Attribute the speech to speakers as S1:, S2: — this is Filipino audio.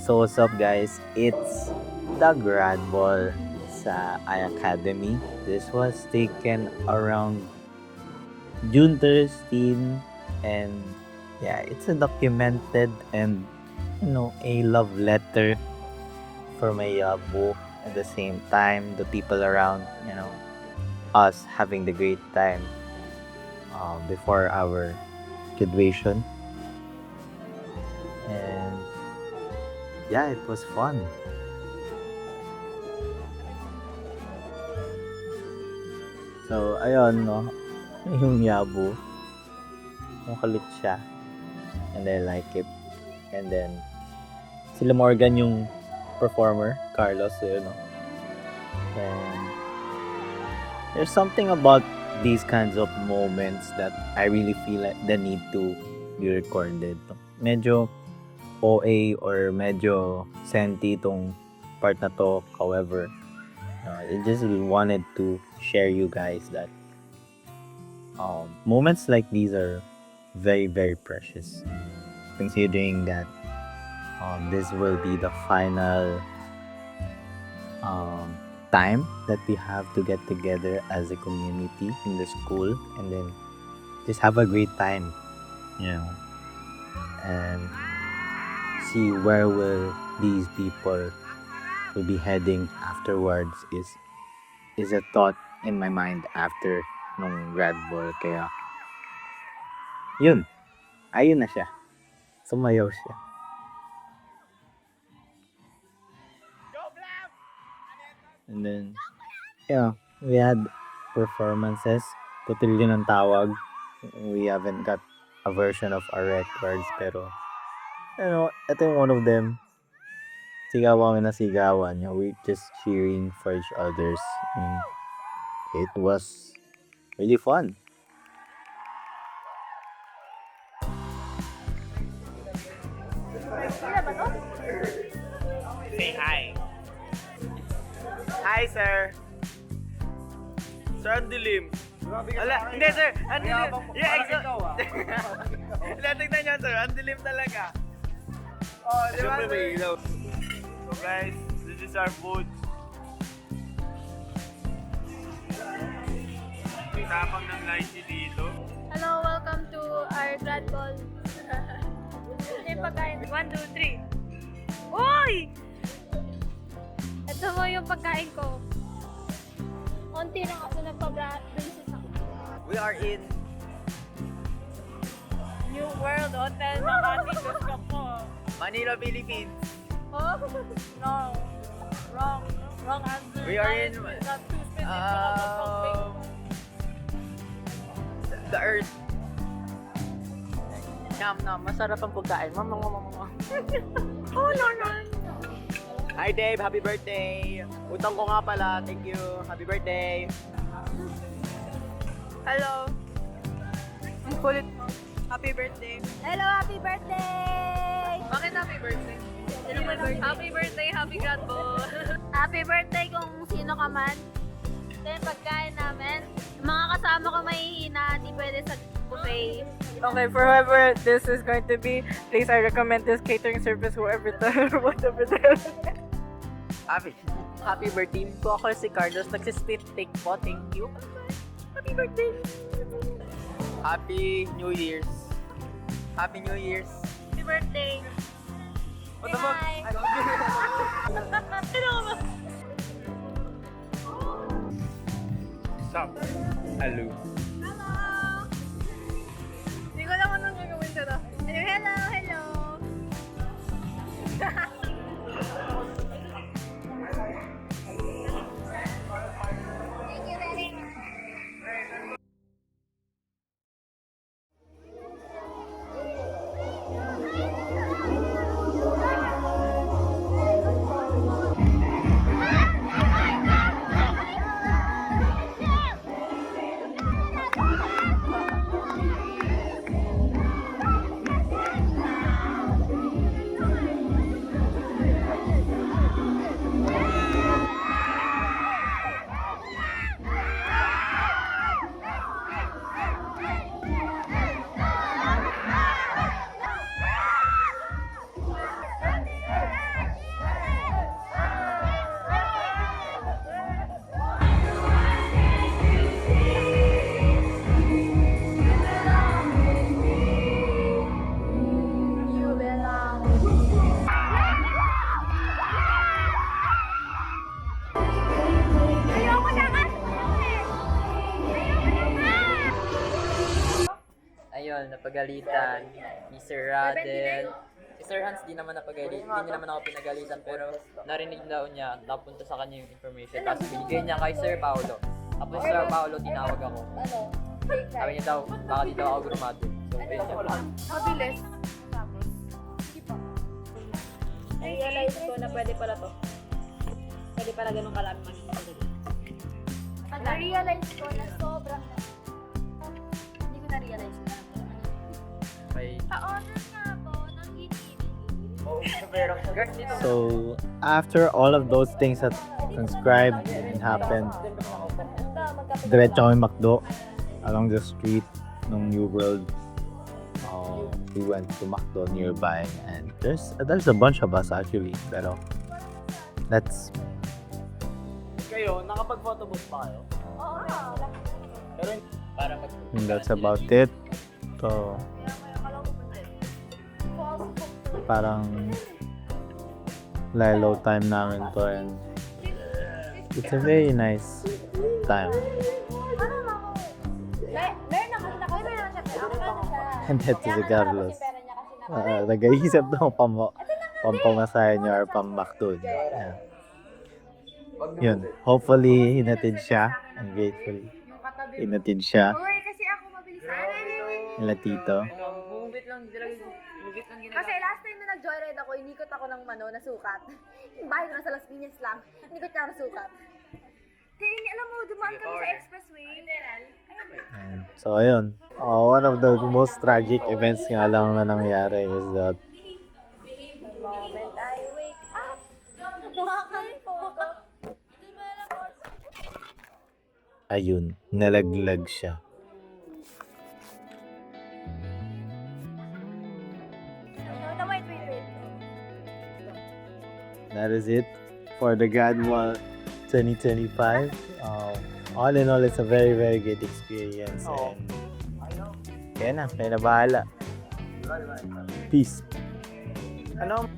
S1: So what's up guys? It's the grad ball sa iAcademy. This was taken around June 13 and yeah, it's a documented and a love letter for my yabu. At the same time, the people around, us having the great time before our graduation. And yeah, it was fun. So, ayun, no? Yung Yabu, makulit siya. And I like it. And then, sila Morgan yung performer, Carlos, yun, no? And there's something about these kinds of moments that I really feel like the need to be recorded. Medyo OA or medyo senti itong part na to. However, I just wanted to share you guys that moments like these are very, very precious. Considering that this will be the final time that we have to get together as a community in the school and then just have a great time, and see where will these people will be heading afterwards is a thought in my mind after nung grad ball. Kaya ayun na siya, sumayaw siya. And then we had performances. Totally ng tawag. We haven't got a version of our records, pero ito yung one of them. Sigawan na sigawan. We just cheering for each others. And it was really fun.
S2: Say hi. Hi, sir. Sir, ang dilim. Wala, hindi, sir. Ang dilim. Yeah, exactly. Wala, tignan nyo, sir. Ang dilim talaga. Oh, di ba, sir? So, guys, this is our food. May tapang ng lychee dito.
S3: Hello, welcome to our grad ball. Yung pagkain. 1, 2, 3. Uy! Ito mo yung pagkain ko. Unti lang ako nagpa-braces ako.
S2: We are in
S3: New World Hotel na Catitos ka po.
S2: Manila, Philippines.
S3: Oh? No. Wrong. Wrong answer.
S2: We are in
S3: Not too specific.
S2: the earth. Nam, masarap ang pagkain. Mama.
S3: Oh, no.
S2: Hi Dave, happy birthday! Utang ko nga pala, thank you. Happy birthday!
S3: Hello. Ang kulit mo. Happy birthday. Hello, happy birthday!
S4: Bakit happy birthday?
S3: Sino may birthday?
S4: Happy birthday, happy grad ball.
S3: Happy birthday kung sino ka man. Ito yung pagkain namin. Yung mga kasama ko mahihina, hindi pwede sa buffet.
S4: Okay, for whoever this is going to be, please I recommend this catering service, whoever whatever the
S2: Happy birthday po ako si Carlos. Nagsisplit take po, thank you.
S4: Happy birthday!
S2: Happy New Year's. Happy New Year's.
S3: Happy birthday!
S2: What the fuck?
S3: Hi!
S2: Stop. Hello.
S3: Hello!
S4: Hindi ko naman ang gagawin siya na.
S3: Hello! Thank you very much.
S5: napagalitan, ni Sir Radel. Si Sir Hans di naman napagalitan, hindi naman ako pinagalitan, pero narinig daw niya, napunta sa kanya yung information. Tapos binigay niya kay Sir Paolo. Tapos si Sir Paolo, tinawag ako. Sabi niya daw, baka di daw ako grumado. So, ayun siya.
S3: Mabilis. Tapos,
S6: Na-realize ko na pwede pala to. Pwede pala ganun kalami maging madali.
S3: na-realize ko na sobrang hindi ko na-realize na.
S5: May...
S3: Pa-order nga ako ng ginili.
S1: So, after all of those things that transcribed and happened, diretso kami McDo along the street ng New World. We went to McDo nearby and there's a bunch of us actually, pero let's
S2: Kayo, nakapag-photo booth pa kayo?
S5: Para mag...
S1: and that's about it. So, parang lilo time namin to and it's a very nice time.
S3: Meron naman siya. Meron naman siya. Pero ako na siya.
S1: And then to si Carlos.
S3: Pera niya kasi
S1: Nag-iisip daw pampamasahe niya or pambakto niya. Yeah. Yun. Hopefully, hinatid siya. And gratefully, hinatid siya.
S3: Uy, kasi ako mabilis.
S1: Nila tito.
S5: Bumubit lang, bumubit lang ginagawa.
S6: Kasi last time na nag-joyride ako, inikot ako ng nasukat. Yung bahay ko nasa Las Piñas lang. Inikot niya ako nasukat. Kaya alam mo, dumaan kami sa expressway.
S1: And so, ayun. One of the most tragic events nga lang na nangyari is that
S6: Moment I wake up. Makakalimutan.
S1: ayun, nalaglag siya.
S6: Wait.
S1: That is it for the Godwall 2025. All in all, it's a very, very good experience. And kaya na bahala. Peace.
S2: Ano